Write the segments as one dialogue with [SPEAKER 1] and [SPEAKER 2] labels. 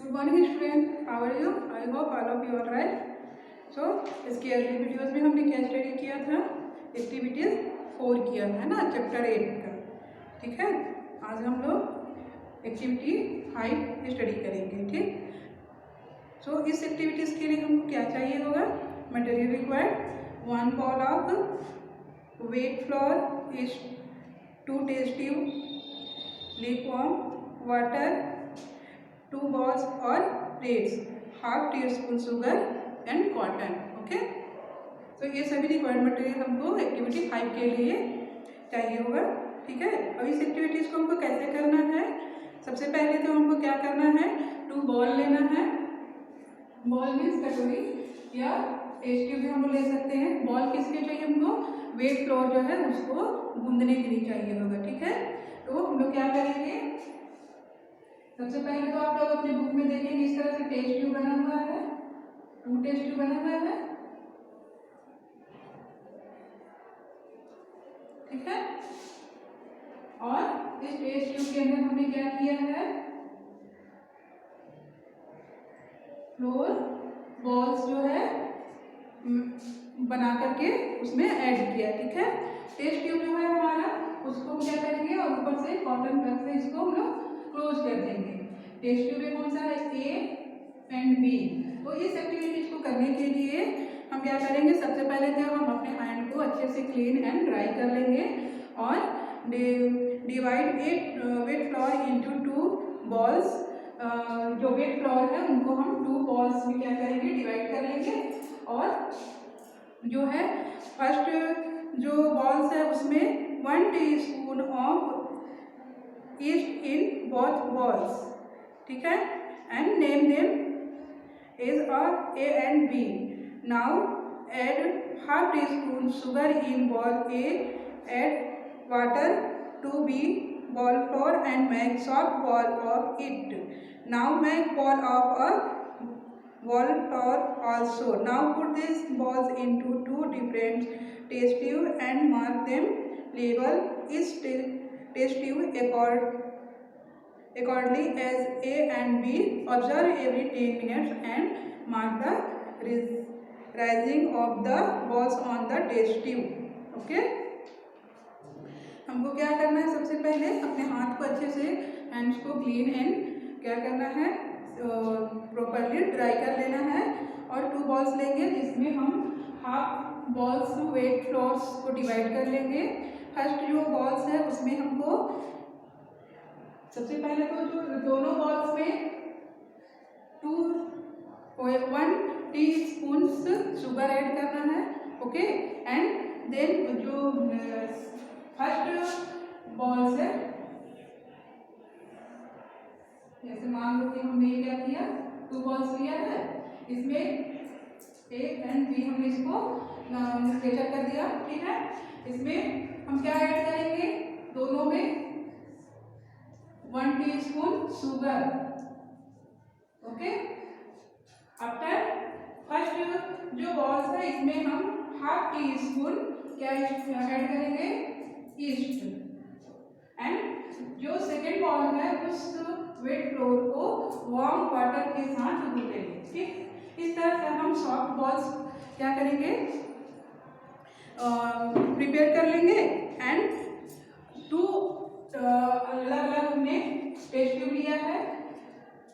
[SPEAKER 1] Good morning student, how are you? I hope all of you are right. So इसके early videos में हमने क्या study किया था? एक्टिविटीज 4 किया था ना, चैप्टर 8 का. ठीक है, आज हम लोग एक्टिविटी 5 स्टडी करेंगे. ठीक, सो इस एक्टिविटीज के लिए हमको क्या चाहिए होगा? Material required 1 ball of wet flour is 2 test tube lukewarm water 2 balls or plates, half teaspoon sugar and cotton. Okay, तो ये सभी रिक्वायर्ड मटेरियल हमको एक्टिविटी 5 के लिए चाहिए होगा. ठीक है, अब इस एक्टिविटीज को हमको कैसे करना है? सबसे पहले तो हमको क्या करना है? 2 बॉल लेना है. बॉल मीन्स कटोरी या टेस्ट ट्यूब भी हम ले सकते हैं. बॉल किसके चाहिए हमको? वेट फ्लोर जो है उसको गूंदने के लिए चाहिए होगा. ठीक है, तो हम लोग क्या करेंगे? सबसे पहले तो आप लोग अपने बुक में देखेंगे इस तरह से टेस्ट ट्यूब बना हुआ है, 2 टेस्ट ट्यूब बना हुआ है. ठीक है, और इस टेस्ट ट्यूब के अंदर हमने क्या किया है? फ्लोर बॉल्स जो है बना करके उसमें ऐड किया. ठीक है, टेस्ट ट्यूब जो है हमारा उसको हम क्या करेंगे और ऊपर से कॉटन प्लग से इसको हम लोग क्लोज कर देंगे. टेस्ट ट्यूब में कौन सा है? A and B. तो इस एक्टिविटीज को करने के लिए हम क्या करेंगे? सबसे पहले तो हम अपने हैंड को अच्छे से क्लीन एंड ड्राई कर लेंगे और divide wait floor into 2 balls. जो वेट फ्लोर है उनको हम 2 बॉल्स में क्या करेंगे? डिवाइड कर लेंगे. और जो है फर्स्ट जो बॉल्स है उसमें 1 teaspoon of east in both balls. ठीक है, and name them is A and B. Now add half teaspoon sugar in ball A, add water to B ball floor and make soft ball of it. Now make ball of a ball floor also. Now put these balls into 2 different test tube and mark them. Label each test tube accordingly as A and B. Observe every 10 minutes and mark the rising of the balls on the test tube. Okay, हमको क्या करना है? सबसे पहले अपने हाथ को अच्छे से हैंड्स को क्लीन एंड क्या करना है? प्रॉपरली ड्राई कर लेना है. और 2 बॉल्स लेंगे जिसमें हम हाफ बॉल्स वेट फ्लोर्स को डिवाइड कर लेंगे. फर्स्ट जो बॉल्स है उसमें हमको सबसे पहले तो जो दोनों बॉल्स में 1 टीस्पून शुगर ऐड करना है. ओके, एंड देन जो फर्स्ट बॉल्स है, जैसे मान लो कि हमने ये क्या किया? 2 बॉल्स लिया है, इसमें A एंड B हमने इसको स्केचअप कर दिया. ठीक है, इसमें हम क्या ऐड करेंगे? दोनों में 1 teaspoon sugar. Okay, after first जो बॉल्स है इसमें हम हाफ टीस्पून क्या ऐड करेंगे? ईस्ट. एंड जो सेकेंड बॉल है उस वेट फ्लोर को वार्म वाटर के साथ गूंथेंगे. ठीक, इस तरह से हम सॉफ्ट बॉल्स क्या करेंगे? प्रिपेयर कर लेंगे. एंड 2 अलग अलग हमने टेस्ट ट्यूब लिया है.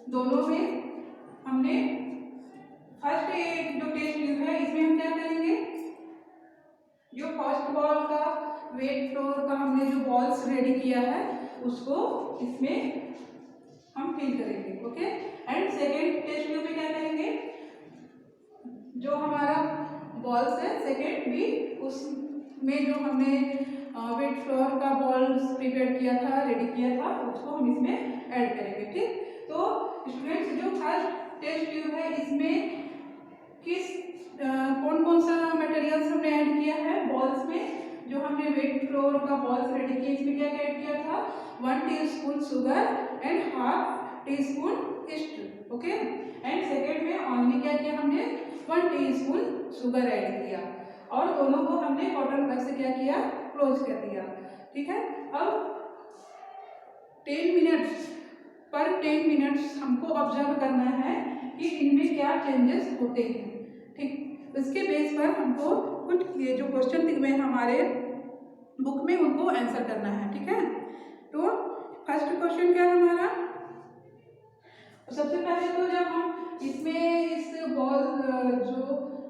[SPEAKER 1] दोनों में हमने फर्स्ट एक जो टेस्ट ट्यूब है इसमें हम क्या करेंगे? जो फर्स्ट बॉल का वेट फ्लोर का हमने जो बॉल्स रेडी किया है उसको इसमें हम फिल करेंगे. Okay, and second test tube में क्या करेंगे? जो हमारा बॉल्स है सेकेंड भी उसमें जो हमने वेट फ्लोर का बॉल्स प्रिपेयर किया था, रेडी किया था, उसको हम इसमें ऐड करेंगे. ठीक, तो स्टूडेंट्स जो फर्स्ट टेस्ट ट्यूब है इसमें किस कौन कौन सा मटेरियल्स हमने ऐड किया है? बॉल्स में जो हमने वेट फ्लोर का बॉल्स रेडी किया इसमें क्या क्या ऐड किया था? 1 teaspoon sugar and half teaspoon east. Okay, and second में ओनली क्या किया? हमने 1 टीस्पून शुगर ऐड किया और दोनों को हमने कॉटन प्लग से क्या किया? क्लोज कर दिया. ठीक है, अब 10 मिनट्स पर 10 मिनट्स हमको ऑब्जर्व करना है कि इनमें क्या चेंजेस होते हैं। ठीक, इसके बेस पर हमको कुछ ये जो क्वेश्चन दिए हुए हैं हमारे बुक में उनको आंसर करना है। ठीक है, तो फर्स्ट क्वेश्चन क्या है हमारा, सबसे पहले तो जब हम इसमें इस बॉल जो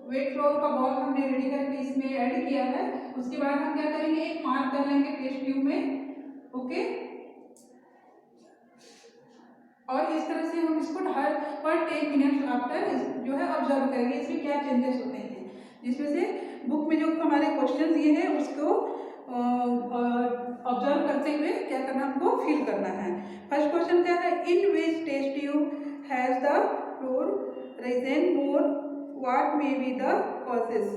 [SPEAKER 1] वेट फ्लोर का बॉल हमने रेडी करके इसमें ऐड किया है, उसके बाद हम क्या करेंगे, एक मार्क कर लेंगे टेस्ट ट्यूब में। ओके, और इस तरह से हम इसको हर पर 10 मिनट्स आफ्टर जो है ऑब्जर्व करेंगे इसमें क्या चेंजेस होते हैं, जिसमें से बुक में जो हमारे क्वेश्चन दिए हैं उसको ऑब्जर्व करते हुए क्या करना, हमको फिल करना है। फर्स्ट क्वेश्चन क्या है, in which test tube has the flour risen more, what may be the causes.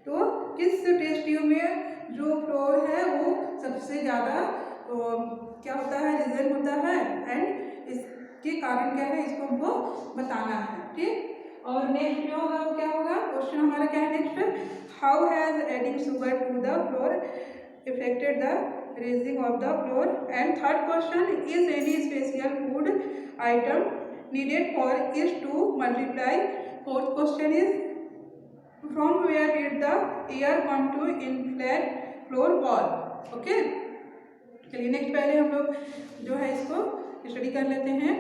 [SPEAKER 1] तो किस टेस्ट ट्यूब में जो फ्लोर है वो सबसे ज़्यादा क्या होता है, रिजन होता है, एंड इसके कारण क्या है इसको हमको बताना है। ठीक, और नेक्स्ट जो होगा वो क्या होगा, क्वेश्चन हमारा क्या है next, how has adding sugar to the flour affected the raising of the floor, and third question, is any special food item needed for yeast to multiply. Fourth question is, from where did the air come to inflate floor wall. Okay, चलिए next पहले हम लोग जो है इसको study कर लेते हैं।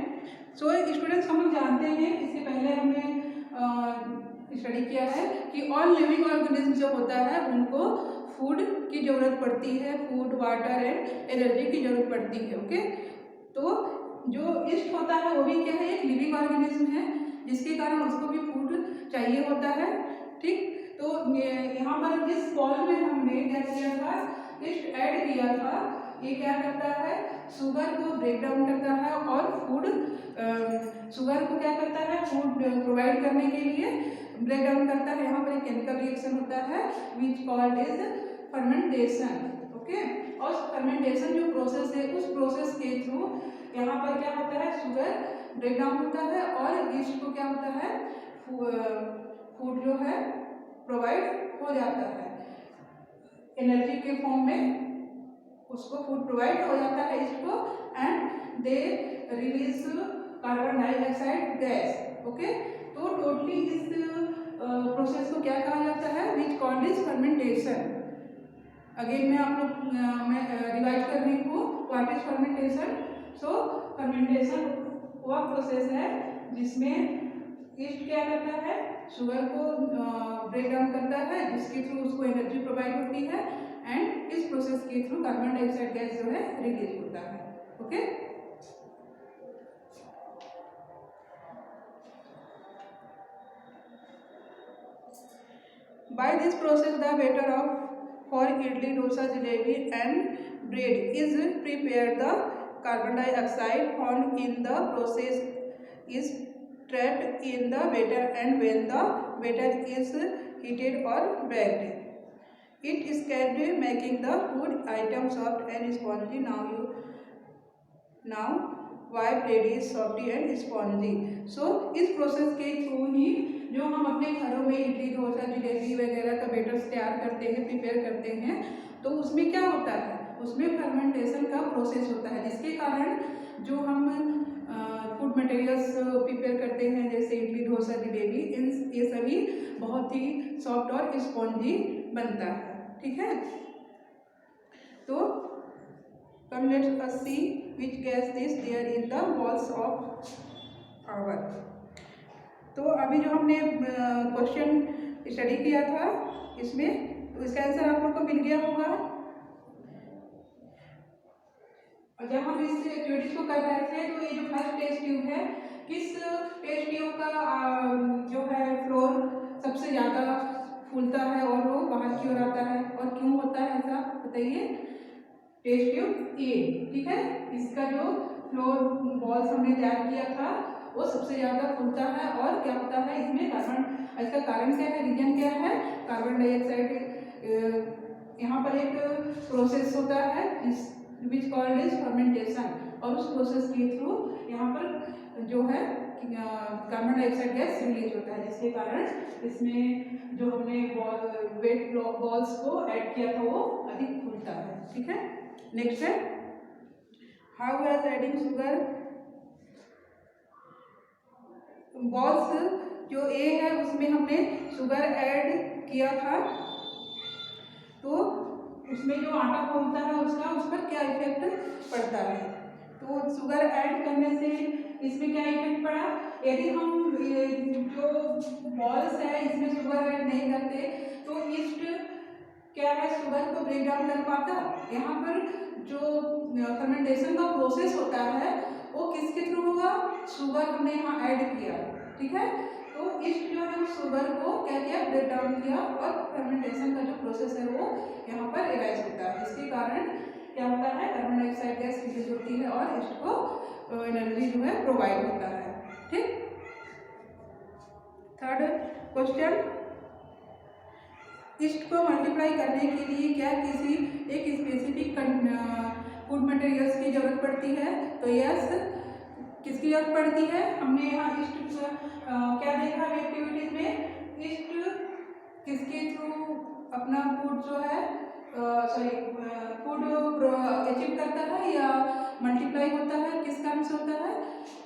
[SPEAKER 1] सो स्टूडेंट्स, हम लोग जानते हैं इससे पहले हमने स्टडी किया है कि ऑल लिविंग ऑर्गेनिज्म जो होता है उनको फूड की ज़रूरत पड़ती है, फूड, वाटर एंड एनर्जी की ज़रूरत पड़ती है। ओके, तो जो ईस्ट होता है वो भी क्या है, एक लिविंग ऑर्गेनिज्म है, जिसके कारण उसको भी फूड चाहिए होता है। ठीक, तो यहाँ पर जिस बॉल में हमने क्या किया था, ईस्ट ऐड किया था, ये क्या करता है, शुगर को ब्रेक डाउन करता है और फूड शुगर को क्या करता है, फूड प्रोवाइड करने के लिए ब्रेक डाउन करता है। यहाँ पर एक केमिकल रिएक्शन होता है विच कॉल्ड इज फर्मेंटेशन। ओके, और फर्मेंटेशन जो प्रोसेस है उस प्रोसेस के थ्रू यहाँ पर क्या होता है, शुगर ब्रेक डाउन होता है और ईस्ट को क्या होता है, फूड जो है प्रोवाइड हो जाता है एनर्जी के फॉर्म में, उसको फूड प्रोवाइड हो जाता है इसको, and they release carbon dioxide gas. Okay, तो टोटली इस प्रोसेस को क्या कहा जाता है, विच कॉल्ड इज फर्मेंटेशन। अगेन मैं आप लोग मैं रिवाइज कर रही हूँ, what is fermentation. So fermentation वह प्रोसेस है जिसमें ईस्ट क्या करता है, शुगर को ब्रेक डाउन करता है, जिसके थ्रू उसको एनर्जी प्रोवाइड होती है, एंड इस प्रोसेस के थ्रू कार्बन डाइऑक्साइड गैस जो है रिलीज होता है। Okay, by this process the batter of for idli, dosa, jalebi and bread is prepared. The carbon dioxide found in the process is trapped in the batter, and when the batter is heated or baked it is scattered, making the food item soft and spongy. Now why bread is softy and spongy. So इस process के through ही जो हम अपने घरों में इडली, डोसा, जलेबी वगैरह का batters तैयार करते हैं, प्रिपेयर करते हैं, तो उसमें क्या होता है, उसमें फर्मेंटेशन का प्रोसेस होता है, जिसके कारण जो हम फूड मटेरियल्स प्रिपेयर करते हैं जैसे इडली, डोसा, जलेबी, इन ये सभी बहुत ही सॉफ्ट और स्पॉन्जी बनता है। ठीक है, तो come let's us see which gas this there in the walls of our. तो अभी जो हमने क्वेश्चन स्टडी किया था इसमें, तो इसका आंसर आप लोग को मिल गया होगा। और जब हम इस एक्टिविटीज को कर रहे थे तो ये जो फर्स्ट टेस्ट ट्यूब है, किस टेस्ट ट्यूब का जो है फ्लोर सबसे ज़्यादा फूलता है और वो बाहर की ओर आता है, और क्यों होता है ऐसा बताइए। Test tube A. ठीक है, इसका जो फ्लोर बॉल्स हमने तैयार किया था वो सबसे ज़्यादा फूलता है, और क्या होता है इसमें कार्बन, इसका कारण क्या है, रीजन क्या है, कार्बन डाइऑक्साइड। यहाँ पर एक प्रोसेस होता है विच कॉल्ड इज फर्मेंटेशन, और उस प्रोसेस के थ्रू यहाँ पर जो है कार्बन डाइऑक्साइड गैस रिलीज होता है, जिसके कारण इसमें जो हमने वेट बॉल्स को ऐड किया था वो अधिक फूलता है। ठीक है, नेक्स्ट है how as adding sugar balls जो ए है उसमें हमने शुगर ऐड किया था, तो उसमें जो आटा खोलता है उसका उस पर क्या इफेक्ट पड़ता है। तो शुगर ऐड करने से इसमें क्या इफेक्ट पड़ा, यदि हम जो बॉल्स है इसमें शुगर ऐड नहीं करते तो ईस्ट क्या है शुगर को ब्रेक डाउन कर पाता। यहाँ पर जो फर्मेंटेशन का प्रोसेस होता है वो किसके थ्रू होगा, शुगर हमने यहाँ ऐड किया, ठीक है। तो ईस्ट जो है शुगर को क्या किया, ब्रेक डाउन किया और फर्मेंटेशन का जो प्रोसेस है वो यहाँ पर एराइज होता है। इसके कारण क्या होता है, कार्बन डाइऑक्साइड गैस रिलीज होती है और ईस्ट को एनर्जी जो है प्रोवाइड होता है, ठीक। थर्ड क्वेश्चन, ईस्ट को मल्टीप्लाई करने के लिए क्या किसी एक स्पेसिफिक फूड मटेरियल्स की जरूरत पड़ती है। तो यस, किसकी जरूरत पड़ती है, हमने यहाँ ईस्ट क्या देखा एक्टिविटीज में, ईस्ट किसके थ्रू अपना फूड जो है सॉरी फूड अचीव करता है या मल्टीप्लाई होता है, किस कारण से होता है,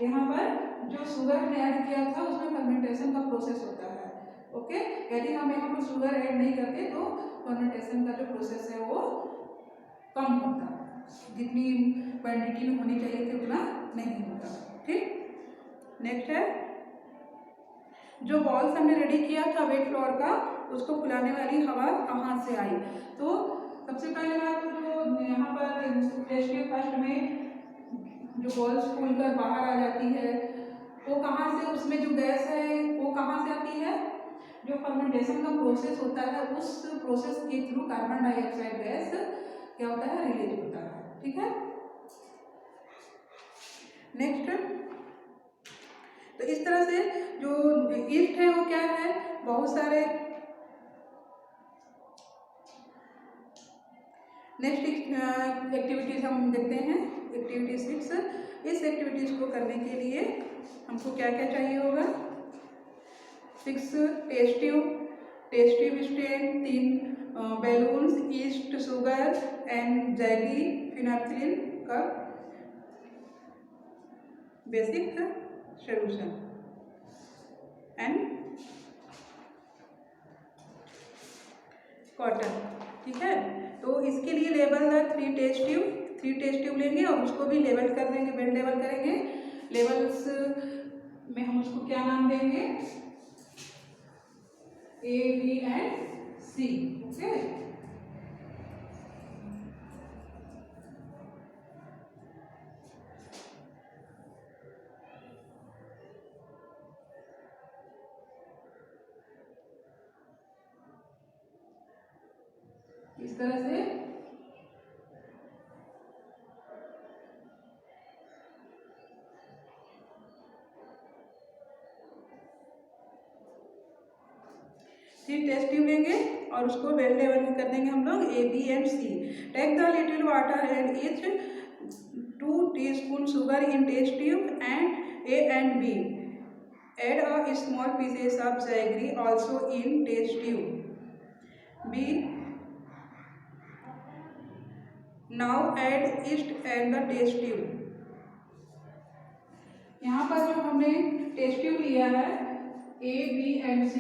[SPEAKER 1] यहाँ पर जो शुगर ने ऐड किया था उसमें फर्मेंटेशन का प्रोसेस होता है, ओके। यदि हम यहाँ पर शुगर ऐड नहीं करते तो फर्मेंटेशन का जो प्रोसेस है वो कम होता, जितनी क्वांटिटी में होनी चाहिए थी उतना नहीं होता, ठीक। नेक्स्ट है, जो बॉल्स हमने रेडी किया था वेट फ्लोर का, उसको फुलाने वाली हवा कहाँ से आई। तो सबसे पहले बात जो यहाँ पर टेस्ट के फर्स्ट में जो बॉल्स फूलकर बाहर आ जाती है वो कहाँ से, उसमें जो गैस है वो कहाँ से आती है, जो फर्मेंटेशन का प्रोसेस होता है उस प्रोसेस के थ्रू कार्बन डाइऑक्साइड गैस क्या होता है, रिलीज होता है, ठीक है। नेक्स्ट, तो इस तरह से जो ईस्ट है वो क्या है, बहुत सारे। नेक्स्ट एक्टिविटीज हम देखते हैं, एक्टिविटी 6। इस एक्टिविटीज को करने के लिए हमको क्या क्या चाहिए होगा, 6 test tube stand, 3 balloons, yeast, sugar and jaggery फिनाइलिन का बेसिक सॉल्यूशन एंड कॉटन, ठीक है। तो इसके लिए लेवल है 3 टेस्ट ट्यूब लेंगे और उसको भी लेवल कर देंगे, बेंड लेवल करेंगे। लेवल्स में हम उसको क्या नाम देंगे, A, B एंड C, ओके। इस तरह से टेस्ट ट्यूब लेंगे और उसको वेल लेवल कर देंगे हम लोग A, B एंड C। Take the little water and each 2 teaspoon sugar in test tube and A and B। Add a small pieces of jaggery also in test tube। B, now add yeast and the test tube। यहाँ पर जो हमने test tube लिया है A, B एंड C,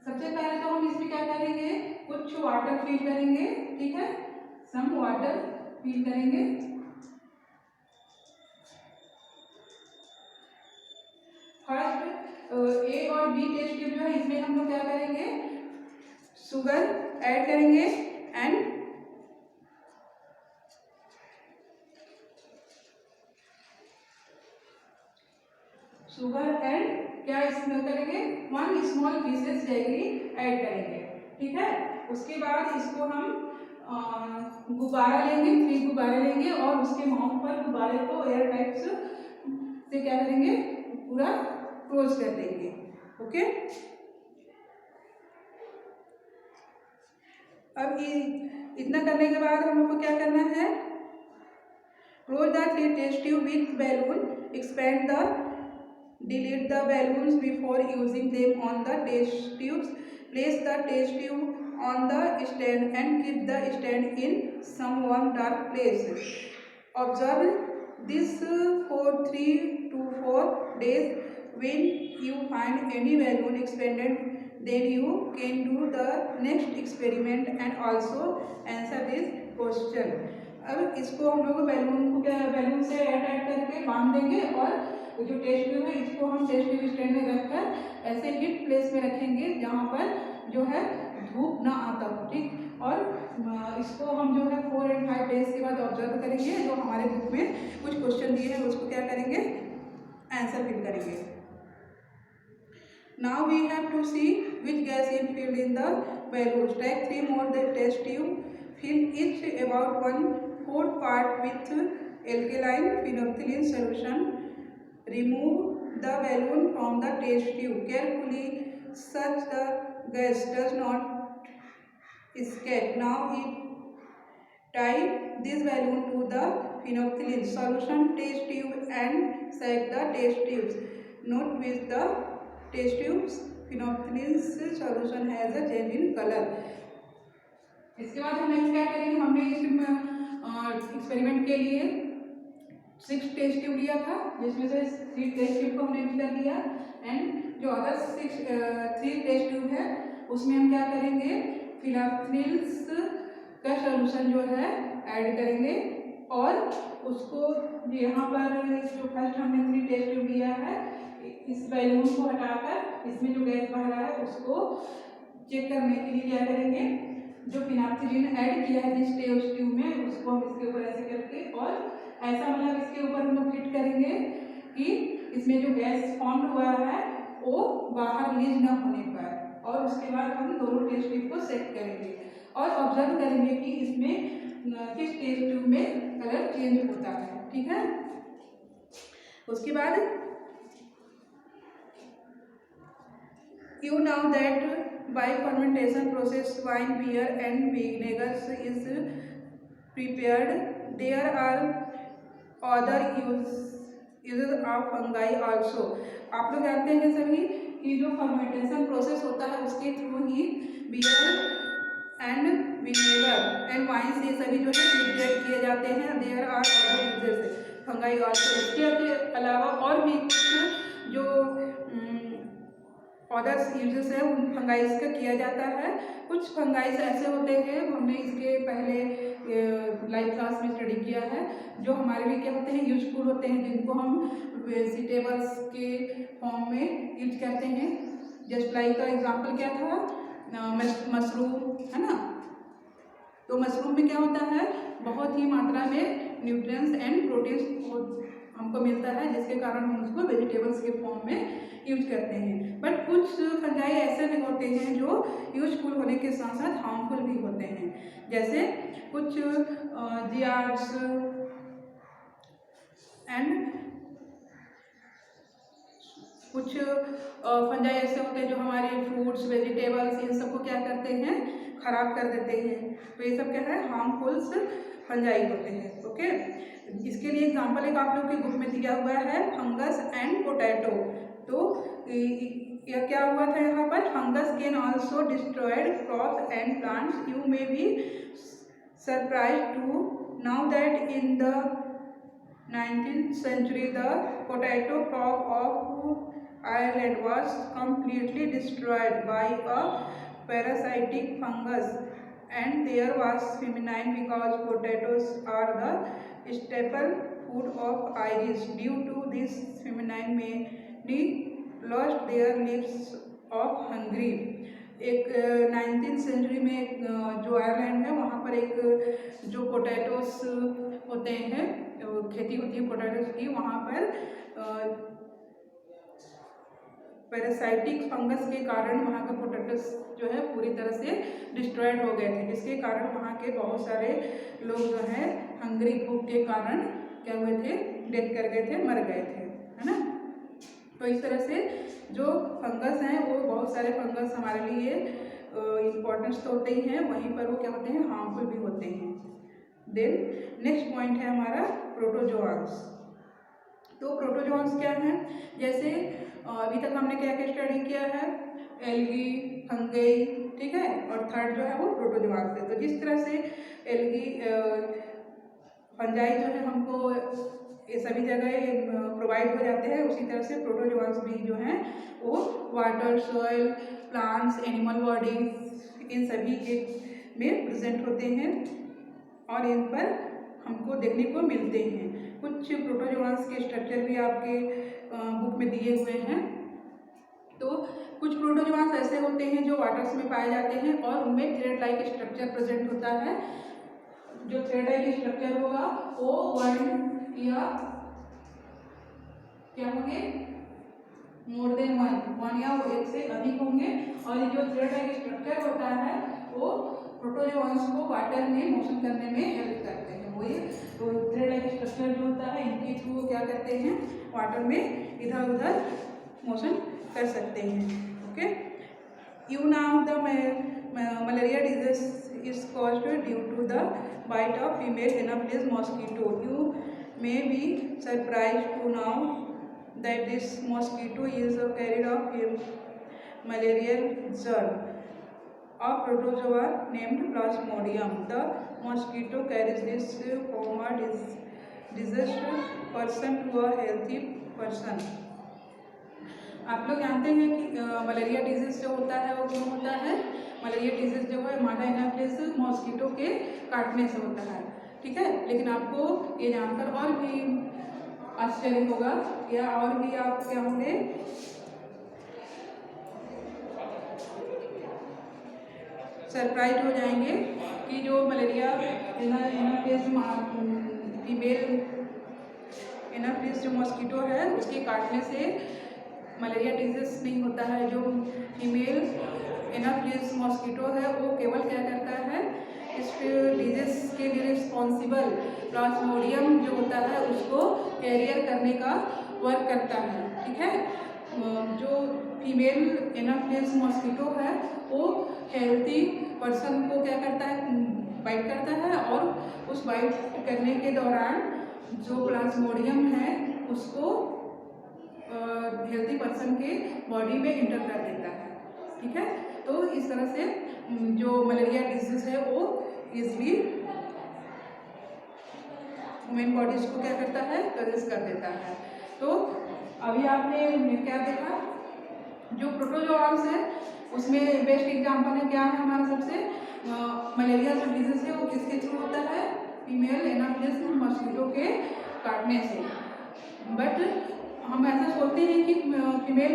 [SPEAKER 1] सबसे पहले तो हम इसमें क्या करेंगे, कुछ वाटर फिल करेंगे, ठीक है, सम वाटर फिल करेंगे। फर्स्ट A और B टेस्ट ट्यूब जो है इसमें हम लोग क्या करेंगे, शुगर ऐड करेंगे एंड क्या इसमें करेंगे, 1 स्मॉल पीसेस जैगरी ऐड करेंगे, ठीक है। उसके बाद इसको हम गुब्बारा लेंगे, 3 गुब्बारे लेंगे और उसके माउथ पर गुब्बारे को एयर टाइट से क्या करेंगे, पूरा क्लोज कर देंगे, ओके। अब इतना करने के बाद हम लोग को क्या करना है, close the 3 test tube with balloon, expand the delete the balloons before using them on the test tubes, place the test tube on the stand and keep the stand in some warm dark place। Observe this for 3 to 4 days. When you find any balloon expanded, then you can do the next experiment and also answer this question. अब इसको हम लोग balloon को क्या balloon से attach करके बांध देंगे और जो टेस्ट ट्यूब है इसको हम टेस्ट ट्यूब स्टैंड में रखकर ऐसे हीट प्लेस में रखेंगे जहाँ पर जो है धूप ना आता हो, ठीक। और इसको हम जो है 4 and 5 डेज के बाद ऑब्जर्व करेंगे। जो हमारे बुक में कुछ क्वेश्चन दिए हैं उसको क्या करेंगे, आंसर फिल करेंगे। Now we have to see which gas in filled in the balloon. Take 3 more the test tube. Fill each about 1/4 part with alkaline phenolphthalein solution. Remove the balloon from the test tube carefully such the gas does not escape. Now tie this balloon to the phenolphthalein solution test tube and set the test tubes. Note with the test tubes phenolphthalein solution has a genuine color. इसके बाद हम next क्या करेंगे, हमने इस experiment के लिए 6 test tube लिया था जिसमें से 3 टेस्ट ट्यूब को हमने फिल कर दिया एंड जो अदर 3 टेस्ट ट्यूब है उसमें हम क्या करेंगे, फिनोल्फथलीन्स का सॉल्यूशन जो है ऐड करेंगे और उसको यहाँ पर जो फर्स्ट हमने 3 टेस्ट ट्यूब लिया है इस बैलून को हटाकर इसमें जो गैस बह रहा है उसको चेक करने के लिए क्या करेंगे, जो फिनोल्फथलीन ऐड किया है जिस टेस्ट ट्यूब में उसको हम इसके ऊपर ऐसे करके और ऐसा मतलब इसके ऊपर हम लोग फिट करेंगे कि इसमें जो गैस फॉर्म हुआ है वो बाहर लीज न होने पाए। और उसके बाद हम दोनों टेस्ट ट्यूब को सेट करेंगे और ऑब्जर्व करेंगे कि इसमें किस टेस्ट ट्यूब में कलर चेंज होता है, ठीक है। उसके बाद you know that by fermentation process wine, beer and vinegars is prepared. There are other uses of fungi also. आप लोग जानते हैं सभी कि जो फर्मेंटेशन प्रोसेस होता है उसके थ्रू ही beer and vinegar and wine से सभी जो है प्रिपेयर किए जाते हैं। There are other uses fungi also. इसके अलावा और भी जो अदर्स यूजेस है उन फंगाइज का किया जाता है। कुछ फंगाइज ऐसे होते हैं, हमने इसके पहले लाइफ क्लास में स्टडी किया है, जो हमारे लिए क्या होते हैं, यूजफुल होते हैं, जिनको हम वेजिटेबल्स के फॉर्म में यूज करते हैं। जस्ट लाइक का एग्जांपल क्या था, मशरूम है ना। तो मशरूम में क्या होता है, बहुत ही मात्रा में न्यूट्रिएंट्स एंड प्रोटीन्स हमको मिलता है जिसके कारण हम उसको वेजिटेबल्स के फॉर्म में यूज करते हैं। बट कुछ फंगाई ऐसे भी होते हैं जो यूजफुल होने के साथ साथ हार्मफुल भी होते हैं। जैसे कुछ जियार्ड्स एंड कुछ फंजाई ऐसे होते हैं जो हमारे फ्रूट्स वेजिटेबल्स इन सबको क्या करते हैं, खराब कर देते हैं। तो ये सब क्या है, हार्मफुल फंजाई होते हैं। ओके, इसके लिए एग्जांपल एक आप लोग के बुक में दिया हुआ है, फंगस एंड पोटैटो। तो यह क्या हुआ था यहाँ पर, fungus can also destroyed crops and plants. You may be surprised to know that in the 19th century the potato crop of Ireland was completely destroyed by a parasitic fungus, and there was famine because potatoes are the staple food of Irish. Due to this famine, many lost their lives of hungry. एक 19th century में जो Ireland है वहाँ पर एक जो potatoes होते हैं, खेती होती है पोटैटोस की, वहाँ पर पैरासाइटिक फंगस के कारण वहाँ का पोटैटोस जो है पूरी तरह से डिस्ट्रॉयड हो गए थे, जिसके कारण वहाँ के बहुत सारे लोग जो है हंगरी भूख के कारण क्या हुए थे, डेथ कर गए थे, मर गए थे, है ना। तो इस तरह से जो फंगस हैं वो बहुत सारे फंगस हमारे लिए इम्पोर्टेंस तो होते ही हैं, वहीं पर वो क्या होते हैं, हार्मफुल भी होते हैं। देन नेक्स्ट पॉइंट है हमारा प्रोटोजोआंस। तो प्रोटोजोआंस क्या है, जैसे अभी तक हमने क्या क्या स्टडी किया है, एल्गी, फंगई, ठीक है, और थर्ड जो है वो प्रोटोजोआंस है। तो जिस तरह से एल्गी फंजाई जो है हमको ये सभी जगह प्रोवाइड हो जाते हैं, उसी तरह से प्रोटोजोआंस भी जो हैं वो water, soil, plants, animal bodies in सभी के में प्रेजेंट होते हैं और इन पर हमको देखने को मिलते हैं। कुछ प्रोटोजोआंस के स्ट्रक्चर भी आपके बुक में दिए हुए हैं। तो कुछ प्रोटोजोआंस ऐसे होते हैं जो वाटर्स में पाए जाते हैं और उनमें थ्रेड लाइक स्ट्रक्चर प्रेजेंट होता है। जो थ्रेड लाइक स्ट्रक्चर होगा वो वन या क्या होंगे, मोर देन वन या एक से अधिक होंगे। और ये जो थ्रेड लाइक स्ट्रक्चर होता है वो प्रोटोजोआंस को वाटर में मोशन करने में हेल्प करते हैं। वो ये तो थ्रेड लाइक स्ट्रक्चर जो होता है इनके थ्रू वो क्या करते हैं, वाटर में इधर उधर मोशन कर सकते हैं। Okay, you know the malaria disease is caused due to the bite of female anopheles mosquito. You may be surprised to know that this mosquito is a carrier of malarial germ of protozoa named Plasmodium. The mosquito carries this former disease person to a healthy person. आप लोग जानते हैं कि malaria disease जो होता है वो क्यों होता है। मलेरिया डिजीज जो है मादा एनाफिलिस मॉस्किटो के काटने से होता है, ठीक है। लेकिन आपको ये जानकर और भी आश्चर्य होगा या और भी आप क्या होंगे, सरप्राइज हो जाएंगे कि जो मलेरिया एनाफिलिस फीमेल एनाफिलिस जो मॉस्किटो है उसके काटने से मलेरिया डिजीज नहीं होता है। जो फीमेल एनाफिलिस मॉस्किटो है वो केवल क्या करता है, इस डिजीज के लिए रिस्पॉन्सिबल प्लाज्मोडियम जो होता है उसको कैरियर करने का वर्क करता है, ठीक है। जो फीमेल एनाफिलिस मॉस्किटो है वो हेल्थी पर्सन को क्या करता है, बाइट करता है और उस बाइट करने के दौरान जो प्लाज्मोडियम है उसको हेल्थी पर्सन के बॉडी में इंटर कर देता है, ठीक है। तो इस तरह से जो मलेरिया डिजीज है वो इजली वुमेन बॉडीज को क्या करता है, कॉजेस कर देता है। तो अभी आपने क्या देखा, जो प्रोटोजोआंस है उसमें बेस्ट एग्जाम्पल है क्या है हमारा सबसे, मलेरिया जो डिजीज है वो किसके थ्रू होता है, फीमेल एनाफिलिस मॉस्किटो के काटने से। बट हम ऐसा सोचते हैं कि फीमेल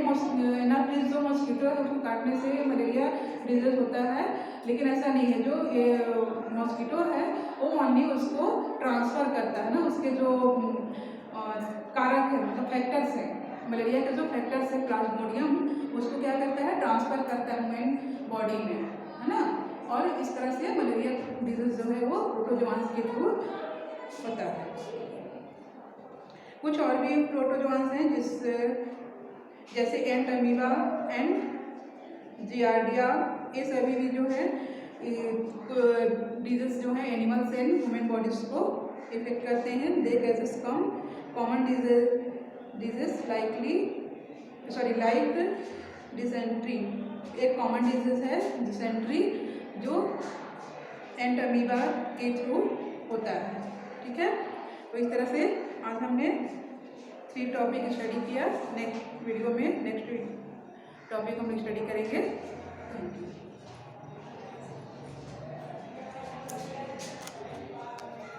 [SPEAKER 1] एनाफिलिस जो मॉस्किटो है उसको काटने से मलेरिया डिजीज होता है, लेकिन ऐसा नहीं है। जो मॉस्किटो है वो ओनली उसको ट्रांसफ़र करता है ना, उसके जो कारक है मतलब फैक्टर्स हैं, मलेरिया के जो फैक्टर्स है प्लाज्मोडियम उसको क्या करता है, ट्रांसफ़र करता है ह्यूमन बॉडी में, है ना। और इस तरह से मलेरिया डिजीज जो है वो प्रोटोजोआंस के थ्रू होता है। कुछ और भी प्रोटोजोआंस हैं जैसे एंट अमीबा एंड जियार्डिया, ये सभी भी जो है डिजीज जो है एनिमल्स एंड ह्यूमन बॉडीज को इफेक्ट करते हैं। दे कैसेस कम कॉमन डिजीज लाइक डिसेंट्री, एक कॉमन डिजीज है डिसेंट्री जो एंट अमीबा के थ्रू होता है, ठीक है। तो इस तरह से आज हमने 3 टॉपिक स्टडी किया। नेक्स्ट वीडियो में नेक्स्ट टॉपिक हम स्टडी करेंगे। Thank you.